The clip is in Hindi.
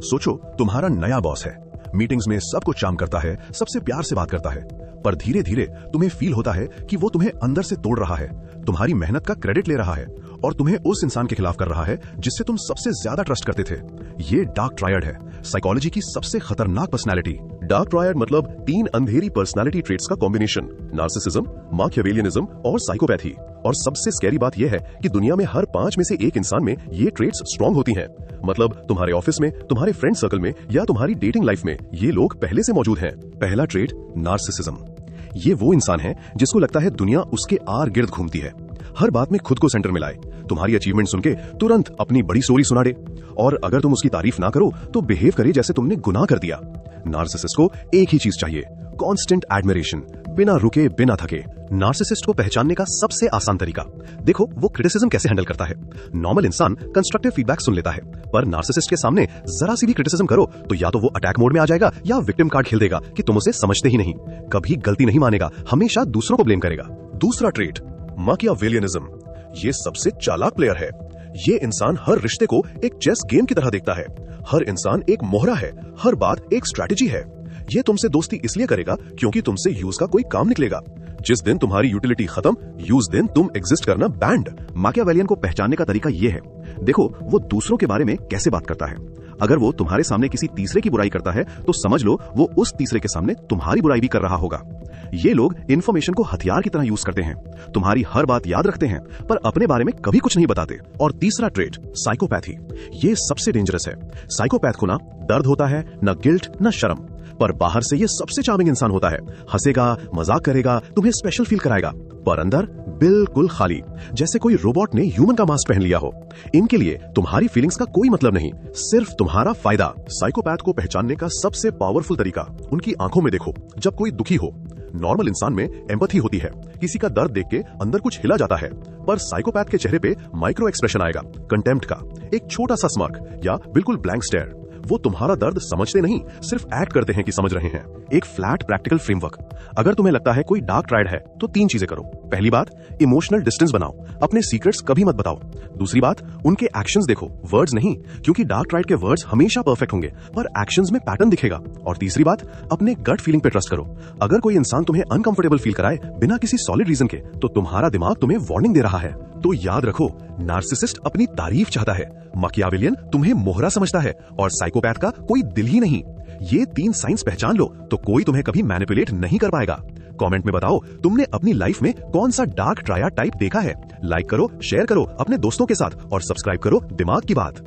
सोचो, तुम्हारा नया बॉस है, मीटिंग्स में सब कुछ काम करता है, सबसे प्यार से बात करता है, पर धीरे धीरे तुम्हें फील होता है कि वो तुम्हें अंदर से तोड़ रहा है, तुम्हारी मेहनत का क्रेडिट ले रहा है और तुम्हें उस इंसान के खिलाफ कर रहा है जिससे तुम सबसे ज्यादा ट्रस्ट करते थे। ये डार्क ट्रायड है, साइकोलॉजी की सबसे खतरनाक पर्सनैलिटी। डार्क ट्रायड मतलब 3 अंधेरी पर्सनालिटी ट्रेट्स का कॉम्बिनेशन, नार्सिसिज्म, माकियावेलियनिज्म और साइकोपैथी। और सबसे स्कैरी बात यह है कि दुनिया में हर 5 में से 1 इंसान में ये ट्रेट्स स्ट्रॉन्ग होती हैं। मतलब तुम्हारे ऑफिस में, तुम्हारे फ्रेंड सर्कल में या तुम्हारी डेटिंग लाइफ में ये लोग पहले से मौजूद हैं। पहला ट्रेट, नार्सिसिज्म। ये वो इंसान है जिसको लगता है दुनिया उसके आर गिर्द घूमती है, हर बात में खुद को सेंटर में लाए, तुम्हारी अचीवमेंट सुन के तुरंत अपनी बड़ी स्टोरी सुना दे और अगर तुम उसकी तारीफ ना करो तो बिहेव करे जैसे तुमने गुनाह कर दिया। नार्सिसिस्ट को एक ही चीज चाहिए, कांस्टेंट एडमिरेशन, बिना रुके बिना थके। नार्सिसिस्ट को पहचानने का सबसे आसान तरीका देखो, वो क्रिटिसिज्म कैसे हैंडल करता है। नॉर्मल इंसान कंस्ट्रक्टिव फीडबैक सुन लेता है, पर नार्सिसिस्ट के सामने जरा सी भी क्रिटिसिज्म करो तो या तो वो अटैक मोड में आ जाएगा या विक्टिम कार्ड खेल देगा कि तुम उसे समझते ही नहीं। कभी गलती नहीं मानेगा, हमेशा दूसरों को ब्लेम करेगा। दूसरा ट्रेट, माकियावेलियनिज्म। ये सबसे चालाक प्लेयर है। ये इंसान हर रिश्ते को एक चेस गेम की तरह देखता है। हर इंसान एक मोहरा है, हर बात एक स्ट्रैटेजी है। ये तुमसे दोस्ती इसलिए करेगा क्योंकि तुमसे यूज का कोई काम निकलेगा। जिस दिन तुम्हारी यूटिलिटी खत्म, यूज दिन तुम एग्जिस्ट करना बैंड। माकियावेलियन को पहचानने का तरीका ये है, देखो वो दूसरों के बारे में कैसे बात करता है। अगर वो तुम्हारे सामने किसी तीसरे की बुराई करता है तो समझ लो वो उस तीसरे के सामने तुम्हारी बुराई भी कर रहा होगा। ये लोग इन्फॉर्मेशन को हथियार की तरह यूज करते हैं, तुम्हारी हर बात याद रखते हैं पर अपने बारे में कभी कुछ नहीं बताते। और तीसरा ट्रेट, साइकोपैथी। ये सबसे डेंजरस है। साइकोपैथ को ना दर्द होता है, न गिल्ट न शर्म, पर बाहर से ये सबसे चार्मिंग इंसान होता है। हंसेगा, मजाक करेगा, तुम्हें स्पेशल फील कराएगा, पर अंदर बिल्कुल खाली, जैसे कोई रोबोट ने ह्यूमन का मास्क पहन लिया हो। इनके लिए तुम्हारी फीलिंग्स का कोई मतलब नहीं, सिर्फ तुम्हारा फायदा। साइकोपैथ को पहचानने का सबसे पावरफुल तरीका उनकी आंखों में देखो जब कोई दुखी हो। नॉर्मल इंसान में एम्पैथी होती है, किसी का दर्द देख के अंदर कुछ हिला जाता है, पर साइकोपैथ के चेहरे पे माइक्रो एक्सप्रेशन आएगा, कंटेम्प्ट का, एक छोटा सा स्मर्क या बिल्कुल ब्लैंक स्टेयर। वो तुम्हारा दर्द समझते नहीं, सिर्फ एक्ट करते हैं कि समझ रहे हैं। एक फ्लैट प्रैक्टिकल फ्रेमवर्क। अगर तुम्हें लगता है कोई डार्क ट्रायड है तो 3 चीजें करो। पहली बात, इमोशनल डिस्टेंस बनाओ, अपने सीक्रेट्स कभी मत बताओ। दूसरी बात, उनके एक्शंस देखो, वर्ड्स नहीं, क्योंकि डार्क ट्रायड के वर्ड्स हमेशा परफेक्ट होंगे पर एक्शंस में पैटर्न दिखेगा। और तीसरी बात, अपने गट फीलिंग पे ट्रस्ट करो। अगर कोई इंसान तुम्हें अनकंफर्टेबल फील कराए बिना किसी सॉलिड रीजन के तो तुम्हारा दिमाग तुम्हें वार्निंग दे रहा है। तो याद रखो, नार्सिसिस्ट अपनी तारीफ चाहता है, माकियावेलियन तुम्हें मोहरा समझता है और साइकोपैथ का कोई दिल ही नहीं। ये 3 साइंस पहचान लो तो कोई तुम्हें कभी मैनिपुलेट नहीं कर पाएगा। कमेंट में बताओ तुमने अपनी लाइफ में कौन सा डार्क ट्रायड टाइप देखा है। लाइक करो, शेयर करो अपने दोस्तों के साथ और सब्सक्राइब करो दिमाग की बात।